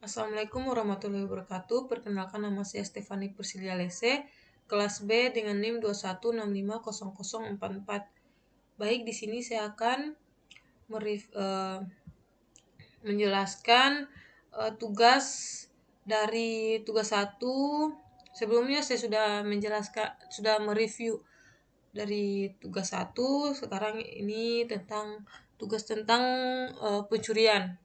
Assalamualaikum warahmatullahi wabarakatuh. Perkenalkan, nama saya Stefani Persilia Lese, kelas B dengan NIM 21650044. Baik, di sini saya akan menjelaskan tugas dari tugas 1. Sebelumnya saya sudah mereview dari tugas 1. Sekarang ini tugas tentang pencurian.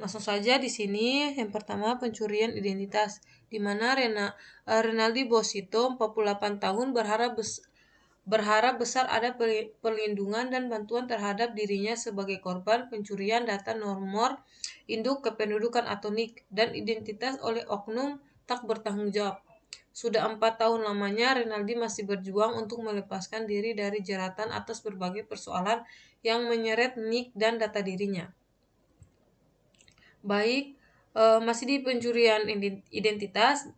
Langsung saja di sini. Yang pertama, pencurian identitas, di mana Renaldi Bosito 48 tahun berharap besar ada perlindungan dan bantuan terhadap dirinya sebagai korban pencurian data nomor induk kependudukan atau NIK dan identitas oleh oknum tak bertanggung jawab. Sudah 4 tahun lamanya Renaldi masih berjuang untuk melepaskan diri dari jeratan atas berbagai persoalan yang menyeret NIK dan data dirinya. Baik, masih di pencurian identitas.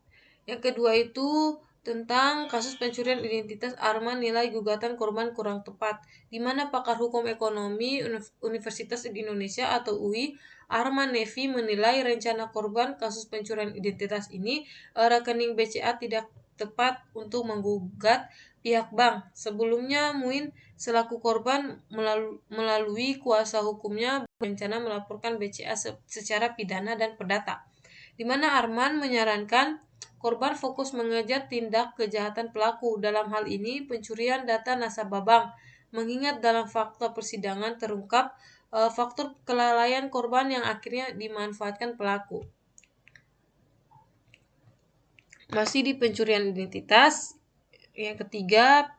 Yang kedua itu tentang kasus pencurian identitas Arman, nilai gugatan korban kurang tepat, di mana pakar hukum ekonomi Universitas Indonesia atau UI Arman Nevi menilai rencana korban kasus pencurian identitas ini rekening BCA tidak tepat untuk menggugat pihak bank. Sebelumnya Muin selaku korban melalui kuasa hukumnya berencana melaporkan BCA secara pidana dan perdata, di mana Arman menyarankan korban fokus mengejar tindak kejahatan pelaku, dalam hal ini pencurian data nasabah bank, mengingat dalam fakta persidangan terungkap faktor kelalaian korban yang akhirnya dimanfaatkan pelaku. Masih di pencurian identitas. Yang ketiga,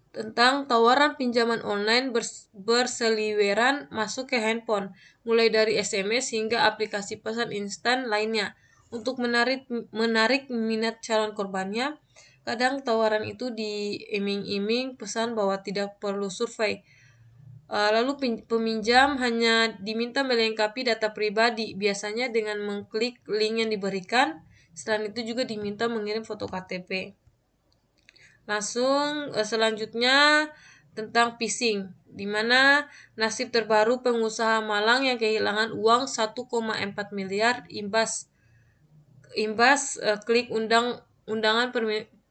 tentang tawaran pinjaman online berseliweran masuk ke handphone, mulai dari SMS hingga aplikasi pesan instan lainnya, untuk menarik minat calon korbannya. Kadang tawaran itu diiming-iming pesan bahwa tidak perlu survei. Lalu peminjam hanya diminta melengkapi data pribadi, biasanya dengan mengklik link yang diberikan. Selain itu juga diminta mengirim foto KTP. Langsung selanjutnya tentang phishing, di mana nasib terbaru pengusaha Malang yang kehilangan uang 1,4 miliar imbas klik undangan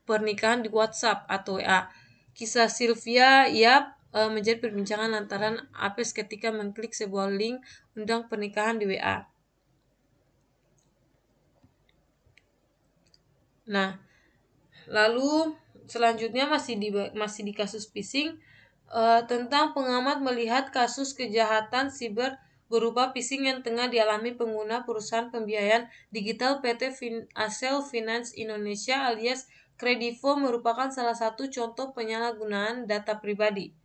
pernikahan di WhatsApp atau WA. Kisah Sylvia Yap menjadi perbincangan lantaran apes ketika mengklik sebuah link undang pernikahan di WA. Nah, lalu selanjutnya masih di kasus phishing, tentang pengamat melihat kasus kejahatan siber berupa phishing yang tengah dialami pengguna perusahaan pembiayaan digital PT Asel Finance Indonesia alias Kredivo merupakan salah satu contoh penyalahgunaan data pribadi.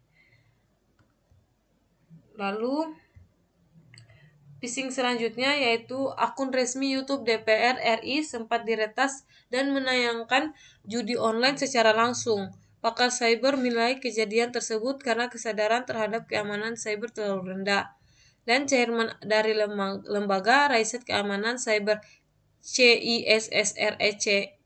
Lalu phishing selanjutnya yaitu akun resmi YouTube DPR RI sempat diretas dan menayangkan judi online secara langsung. Pakar cyber menilai kejadian tersebut karena kesadaran terhadap keamanan cyber terlalu rendah. Dan chairman dari lembaga riset keamanan cyber CISSRECRH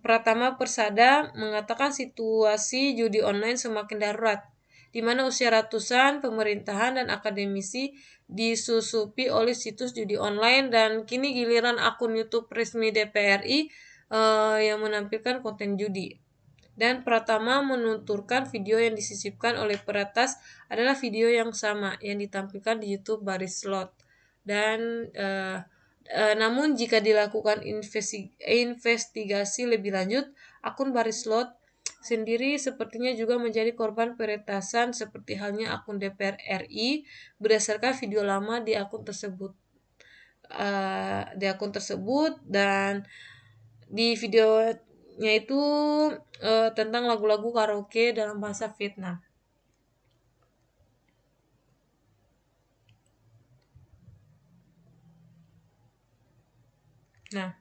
Pratama Persada mengatakan situasi judi online semakin darurat, di mana usia ratusan pemerintahan dan akademisi disusupi oleh situs judi online, dan kini giliran akun YouTube resmi DPRI yang menampilkan konten judi. Dan Pratama menuturkan video yang disisipkan oleh peretas adalah video yang sama yang ditampilkan di YouTube Baris Slot. Dan namun jika dilakukan investigasi lebih lanjut, akun Baris Slot sendiri sepertinya juga menjadi korban peretasan seperti halnya akun DPR RI berdasarkan video lama di akun tersebut. Dan di videonya itu tentang lagu-lagu karaoke dalam bahasa Vietnam. Nah,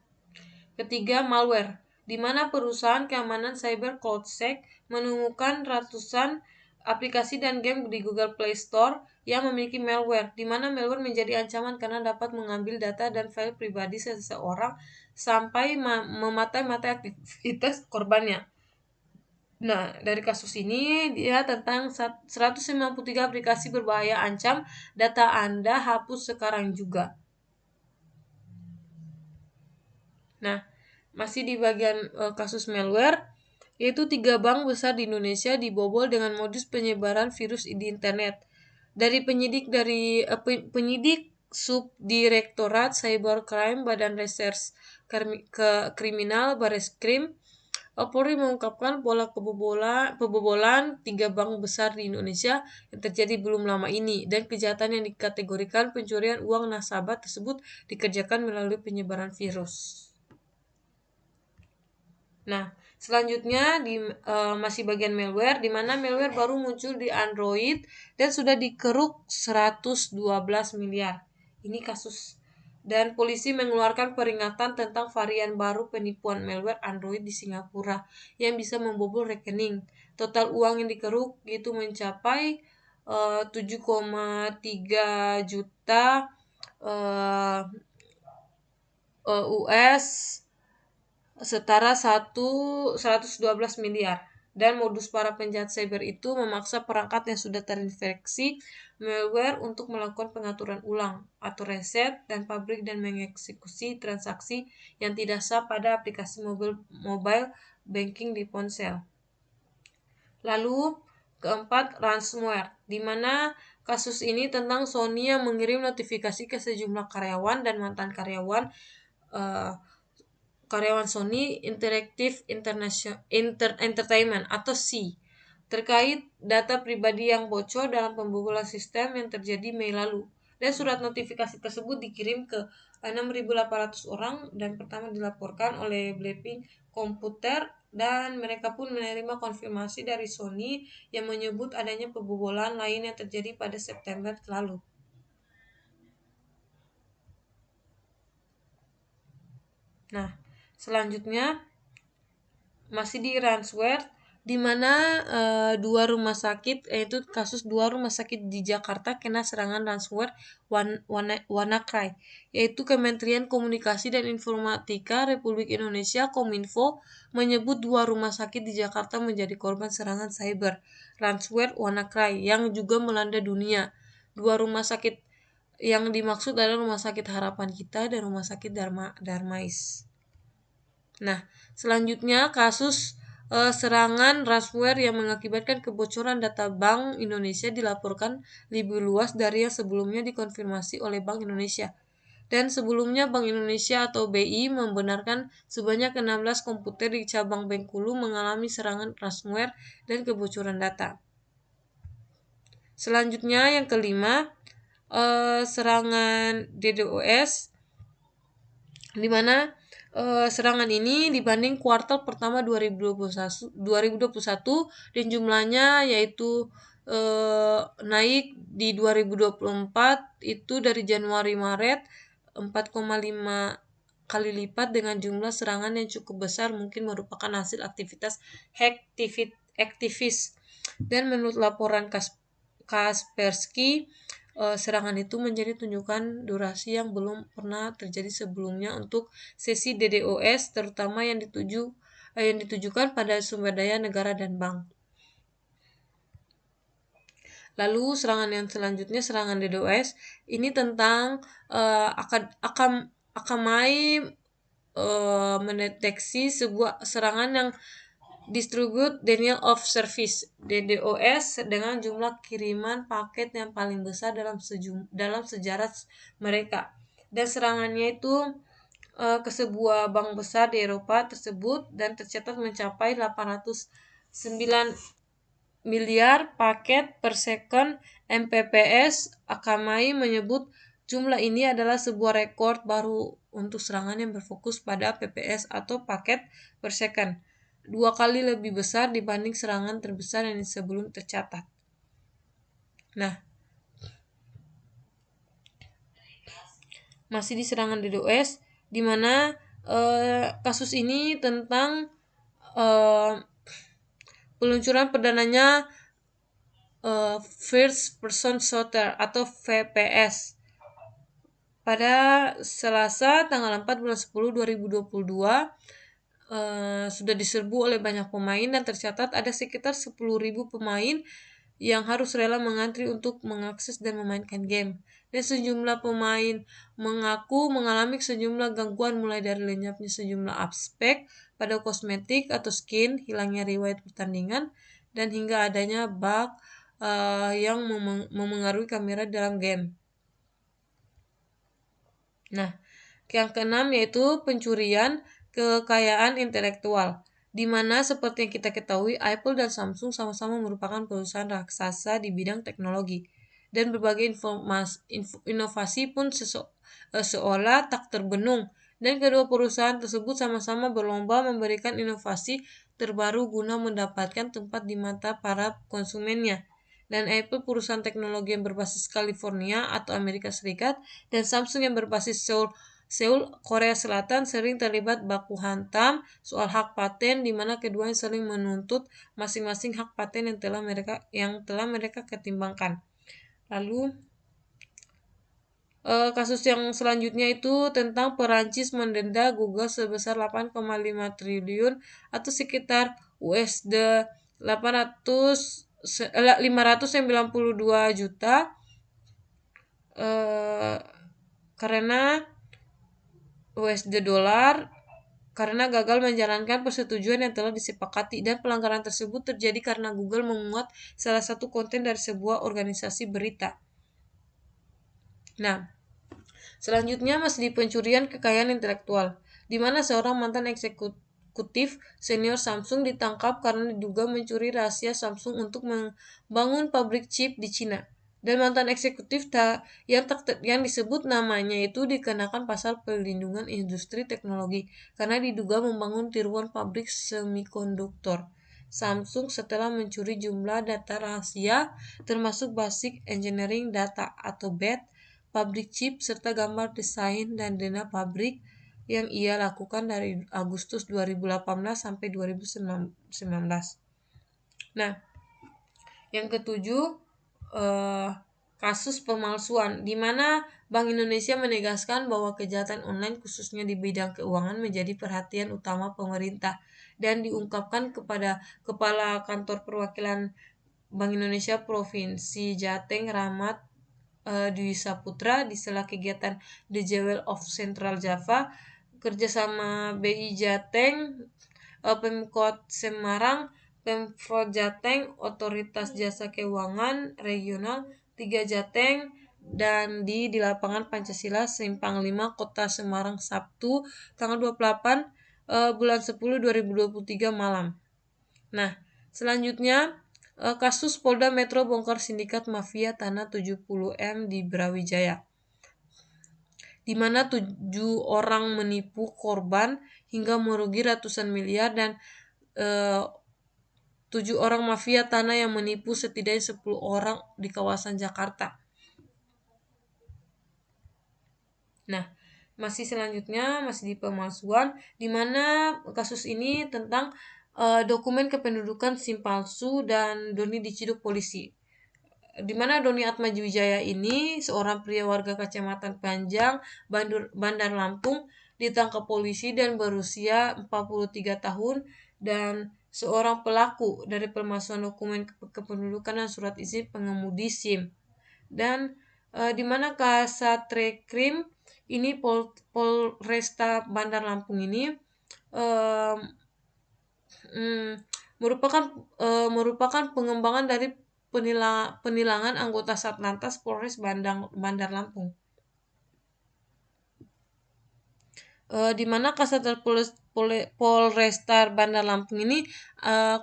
ketiga, malware, di mana perusahaan keamanan cyber CloudSec menemukan ratusan aplikasi dan game di Google Play Store yang memiliki malware, di mana malware menjadi ancaman karena dapat mengambil data dan file pribadi seseorang sampai mematai-matai aktivitas korbannya. Nah, dari kasus ini dia tentang 193 aplikasi berbahaya ancam data Anda, hapus sekarang juga. Nah, masih di bagian kasus malware, yaitu 3 bank besar di Indonesia dibobol dengan modus penyebaran virus di internet. Dari penyidik Subdirektorat Cybercrime Badan Reserse Kriminal Bareskrim, Polri mengungkapkan pola pembobolan 3 bank besar di Indonesia yang terjadi belum lama ini, dan kejahatan yang dikategorikan pencurian uang nasabah tersebut dikerjakan melalui penyebaran virus. Nah, selanjutnya masih bagian malware, di mana malware baru muncul di Android dan sudah dikeruk 112 miliar. Ini kasus, dan polisi mengeluarkan peringatan tentang varian baru penipuan malware Android di Singapura yang bisa membobol rekening. Total uang yang dikeruk itu mencapai 7,3 juta US, setara 112 miliar. Dan modus para penjahat cyber itu memaksa perangkat yang sudah terinfeksi malware untuk melakukan pengaturan ulang atau reset dan pabrik dan mengeksekusi transaksi yang tidak sah pada aplikasi mobile banking di ponsel. Lalu keempat, ransomware, di mana kasus ini tentang Sony yang mengirim notifikasi ke sejumlah karyawan dan mantan uh, karyawan Sony Interactive Entertainment atau SI terkait data pribadi yang bocor dalam pembobolan sistem yang terjadi Mei lalu. Dan surat notifikasi tersebut dikirim ke 6.800 orang dan pertama dilaporkan oleh Blackpink Komputer, dan mereka pun menerima konfirmasi dari Sony yang menyebut adanya pembobolan lain yang terjadi pada September lalu. Nah, selanjutnya masih di ransomware, di mana dua rumah sakit, yaitu kasus 2 rumah sakit di Jakarta kena serangan ransomware WannaCry, yaitu Kementerian Komunikasi dan Informatika Republik Indonesia Kominfo menyebut 2 rumah sakit di Jakarta menjadi korban serangan cyber ransomware WannaCry yang juga melanda dunia. 2 rumah sakit yang dimaksud adalah Rumah Sakit Harapan Kita dan Rumah Sakit Darmais. Nah, selanjutnya kasus serangan ransomware yang mengakibatkan kebocoran data Bank Indonesia dilaporkan lebih luas dari yang sebelumnya dikonfirmasi oleh Bank Indonesia. Dan sebelumnya Bank Indonesia atau BI membenarkan sebanyak 16 komputer di cabang Bengkulu mengalami serangan ransomware dan kebocoran data. Selanjutnya yang kelima, serangan DDoS, di mana serangan ini dibanding kuartal pertama 2021 dan jumlahnya yaitu naik di 2024 itu dari Januari Maret 4,5 kali lipat dengan jumlah serangan yang cukup besar, mungkin merupakan hasil aktivitas aktivis. Dan menurut laporan Kaspersky, serangan itu menjadi tunjukkan durasi yang belum pernah terjadi sebelumnya untuk sesi DDoS, terutama yang ditujukan pada sumber daya negara dan bank. Lalu serangan yang selanjutnya, serangan DDoS ini tentang Akamai mendeteksi sebuah serangan yang Distribute Denial of Service (DDoS) dengan jumlah kiriman paket yang paling besar dalam sejarah mereka. Dan serangannya itu ke sebuah bank besar di Eropa tersebut dan tercatat mencapai 809 miliar paket per second Mbps. Akamai menyebut jumlah ini adalah sebuah rekor baru untuk serangan yang berfokus pada PPS atau paket per second, 2 kali lebih besar dibanding serangan terbesar yang sebelum tercatat. Nah, masih di serangan DDoS, di mana kasus ini tentang peluncuran perdananya First Person Shooter atau VPS pada Selasa tanggal 4 bulan 10 2022 sudah diserbu oleh banyak pemain dan tercatat ada sekitar 10.000 pemain yang harus rela mengantri untuk mengakses dan memainkan game. Dan sejumlah pemain mengaku mengalami sejumlah gangguan mulai dari lenyapnya sejumlah aspek pada kosmetik atau skin, hilangnya riwayat pertandingan, dan hingga adanya bug yang memengaruhi kamera dalam game. Nah, yang keenam yaitu pencurian kekayaan intelektual, di mana seperti yang kita ketahui Apple dan Samsung sama-sama merupakan perusahaan raksasa di bidang teknologi dan berbagai inovasi pun seolah tak terbendung, dan kedua perusahaan tersebut sama-sama berlomba memberikan inovasi terbaru guna mendapatkan tempat di mata para konsumennya. Dan Apple perusahaan teknologi yang berbasis California atau Amerika Serikat dan Samsung yang berbasis Seoul, Korea Selatan sering terlibat baku hantam soal hak paten, di mana keduanya saling menuntut masing-masing hak paten yang telah mereka ketimbangkan. Lalu kasus yang selanjutnya itu tentang Perancis mendenda Google sebesar 8,5 triliun atau sekitar USD 592 juta karena USD dolar karena gagal menjalankan persetujuan yang telah disepakati, dan pelanggaran tersebut terjadi karena Google memuat salah satu konten dari sebuah organisasi berita. Nah, selanjutnya masih di pencurian kekayaan intelektual, di mana seorang mantan eksekutif senior Samsung ditangkap karena diduga mencuri rahasia Samsung untuk membangun pabrik chip di Cina. Dan mantan eksekutif yang disebut namanya itu dikenakan pasal perlindungan industri teknologi karena diduga membangun tiruan pabrik semikonduktor Samsung setelah mencuri jumlah data rahasia termasuk basic engineering data atau BED, pabrik chip, serta gambar desain dan dana pabrik yang ia lakukan dari Agustus 2018 sampai 2019. Nah, yang ketujuh, kasus pemalsuan, di mana Bank Indonesia menegaskan bahwa kejahatan online khususnya di bidang keuangan menjadi perhatian utama pemerintah dan diungkapkan kepada Kepala Kantor Perwakilan Bank Indonesia Provinsi Jateng Rahmat Dwi Saputra di sela kegiatan The Jewel of Central Java kerjasama BI Jateng, Pemkot Semarang, Pemprov Jateng, Otoritas Jasa Keuangan Regional 3 Jateng, dan di lapangan Pancasila Simpang 5 Kota Semarang Sabtu tanggal 28 bulan 10 2023 malam. Nah, selanjutnya kasus Polda Metro bongkar sindikat mafia tanah 70M di Brawijaya, di mana 7 orang menipu korban hingga merugi ratusan miliar, dan 7 orang mafia tanah yang menipu setidaknya 10 orang di kawasan Jakarta. Nah, masih selanjutnya masih di pemalsuan, di mana kasus ini tentang dokumen kependudukan SIM palsu dan Doni diciduk polisi. Di mana Doni Atmajuwijaya ini seorang pria warga Kecamatan Panjang, Bandar Lampung ditangkap polisi dan berusia 43 tahun dan seorang pelaku dari pemalsuan dokumen kependudukan dan surat izin pengemudi SIM. Dan di mana Kasat Reskrim ini Polresta Bandar Lampung ini merupakan pengembangan dari penilangan anggota Satlantas Polres Bandar Lampung. Di mana Kasat Polresta Bandar Lampung ini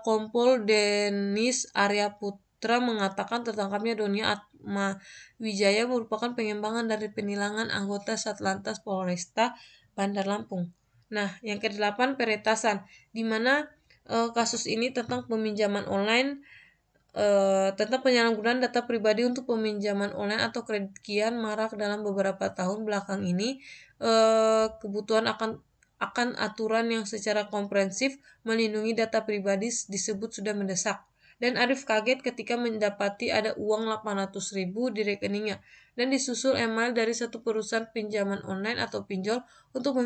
Kompol Denis Arya Putra mengatakan tertangkapnya Doni Atmawijaya merupakan pengembangan dari penilangan anggota Satlantas Polresta Bandar Lampung. Nah, yang ke-8 peretasan, di mana kasus ini tentang peminjaman online, tentang penyalahgunaan data pribadi untuk peminjaman online atau kredit kian marak dalam beberapa tahun belakang ini. Kebutuhan akan aturan yang secara komprehensif melindungi data pribadi disebut sudah mendesak. dan Arif kaget ketika mendapati ada uang 800.000 di rekeningnya, dan disusul email dari satu perusahaan pinjaman online atau pinjol untuk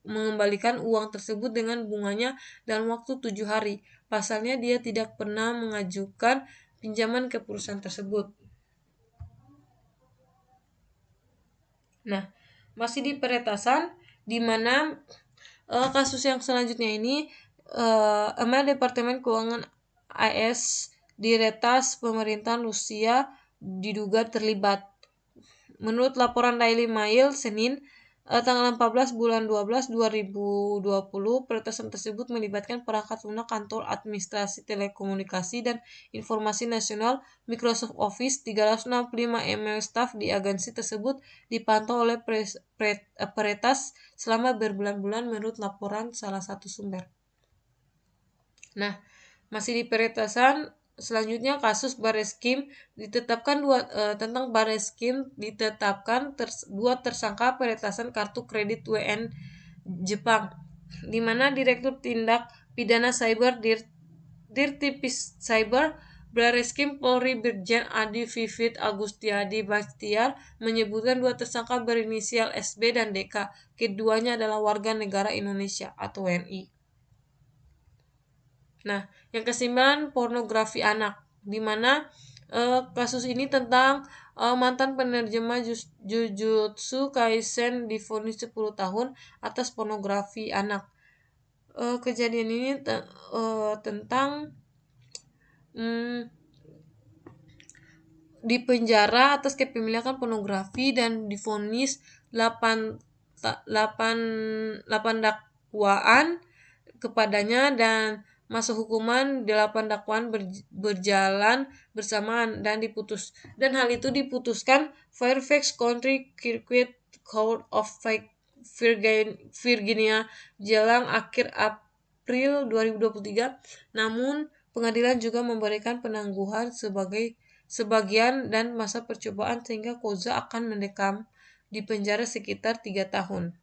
mengembalikan uang tersebut dengan bunganya dalam waktu 7 hari. Pasalnya dia tidak pernah mengajukan pinjaman ke perusahaan tersebut. Nah, masih di peretasan, di mana kasus yang selanjutnya ini email Departemen Keuangan AS di retas pemerintahan Rusia diduga terlibat. Menurut laporan Daily Mail Senin tanggal 14 bulan 12 2020, peretasan tersebut melibatkan perangkat lunak kantor administrasi telekomunikasi dan informasi nasional Microsoft Office. 365 email staf di agensi tersebut dipantau oleh peretas selama berbulan-bulan menurut laporan salah satu sumber. Nah, masih di peretasan, selanjutnya kasus Bareskrim ditetapkan tentang Bareskrim ditetapkan dua tersangka peretasan kartu kredit WN Jepang, di mana Direktur Tindak Pidana Cyber Dirtipis Cyber Bareskrim Polri Brigjen Adi Vivit Agustiadi Bastiar menyebutkan dua tersangka berinisial SB dan DK. Keduanya adalah warga negara Indonesia atau WNI. Nah, yang kesembilan pornografi anak, di mana kasus ini tentang mantan penerjemah Jujutsu Kaisen divonis 10 tahun atas pornografi anak. Kejadian ini tentang di penjara atas kepemilikan pornografi dan divonis 8 dakwaan kepadanya dan masa hukuman 8 dakwaan berjalan bersamaan dan hal itu diputuskan Fairfax County Circuit Court of Virginia jelang akhir April 2023. Namun pengadilan juga memberikan penangguhan sebagian dan masa percobaan sehingga Koza akan mendekam di penjara sekitar 3 tahun.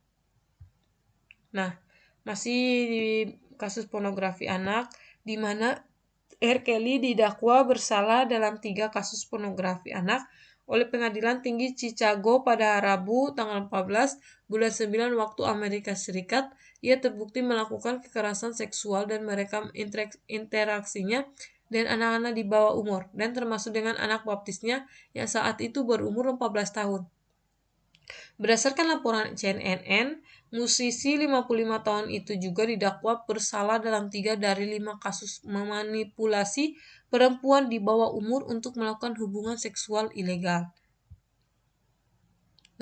Nah, masih di kasus pornografi anak, di mana R. Kelly didakwa bersalah dalam 3 kasus pornografi anak oleh Pengadilan Tinggi Chicago pada Rabu tanggal 14 bulan 9 waktu Amerika Serikat. Ia terbukti melakukan kekerasan seksual dan merekam interaksinya dan anak-anak di bawah umur, dan termasuk dengan anak baptisnya yang saat itu berumur 14 tahun. Berdasarkan laporan CNN, musisi 55 tahun itu juga didakwa bersalah dalam 3 dari 5 kasus memanipulasi perempuan di bawah umur untuk melakukan hubungan seksual ilegal.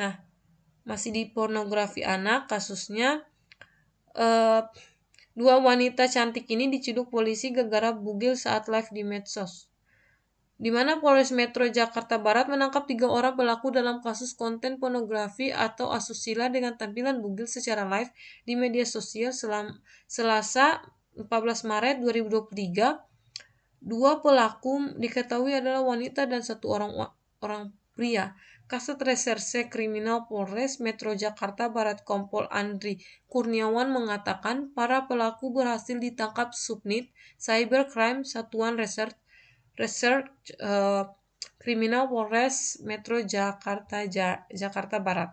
Nah, masih di pornografi anak kasusnya, dua wanita cantik ini diciduk polisi gara-gara bugil saat live di medsos, di mana Polres Metro Jakarta Barat menangkap 3 orang pelaku dalam kasus konten pornografi atau asusila dengan tampilan bugil secara live di media sosial Selasa 14 Maret 2023. Dua pelaku diketahui adalah wanita dan satu orang pria. Kasat Reserse Kriminal Polres Metro Jakarta Barat Kompol Andri Kurniawan mengatakan para pelaku berhasil ditangkap Subnit Cybercrime Satuan Reserse Kriminal Polres Metro Jakarta Barat.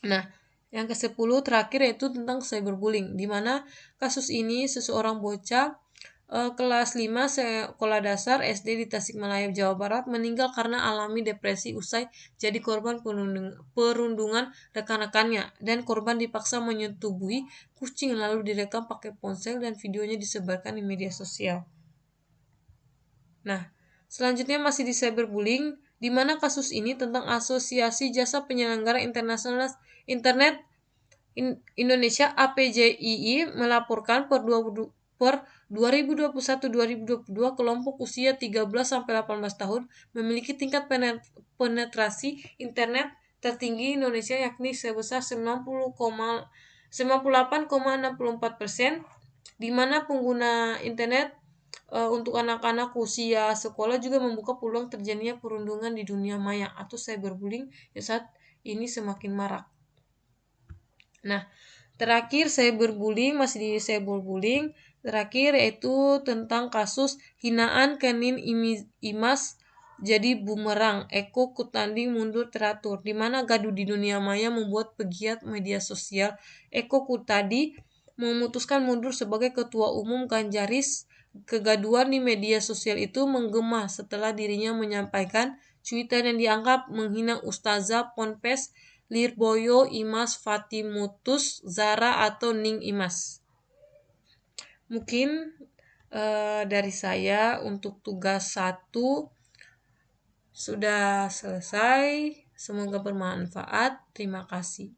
Nah, yang ke-10 terakhir yaitu tentang cyberbullying, di mana kasus ini seseorang bocah kelas 5 sekolah dasar SD di Tasikmalaya, Jawa Barat meninggal karena alami depresi usai jadi korban perundungan rekan-rekannya, dan korban dipaksa menyetubuhi kucing lalu direkam pakai ponsel dan videonya disebarkan di media sosial. Nah, selanjutnya masih di cyberbullying, di mana kasus ini tentang Asosiasi Jasa Penyelenggara Internasional Internet Indonesia (APJII) melaporkan per 2021-2022 kelompok usia 13-18 tahun memiliki tingkat penetrasi internet tertinggi Indonesia, yakni sebesar 98,64%, di mana pengguna internet untuk anak-anak usia sekolah juga membuka peluang terjadinya perundungan di dunia maya atau cyberbullying yang saat ini semakin marak. Nah, terakhir cyberbullying, masih di cyberbullying, terakhir yaitu tentang kasus hinaan Kenin Imas jadi bumerang, Eko Kutanding mundur teratur, di mana gaduh di dunia maya membuat pegiat media sosial Eko Kutadi memutuskan mundur sebagai ketua umum Ganjaris. Kegaduhan di media sosial itu menggema setelah dirinya menyampaikan cuitan yang dianggap menghina Ustazah Ponpes Lirboyo Imas Fatimutus Zara atau Ning Imas. Mungkin dari saya untuk tugas 1 sudah selesai. Semoga bermanfaat. Terima kasih.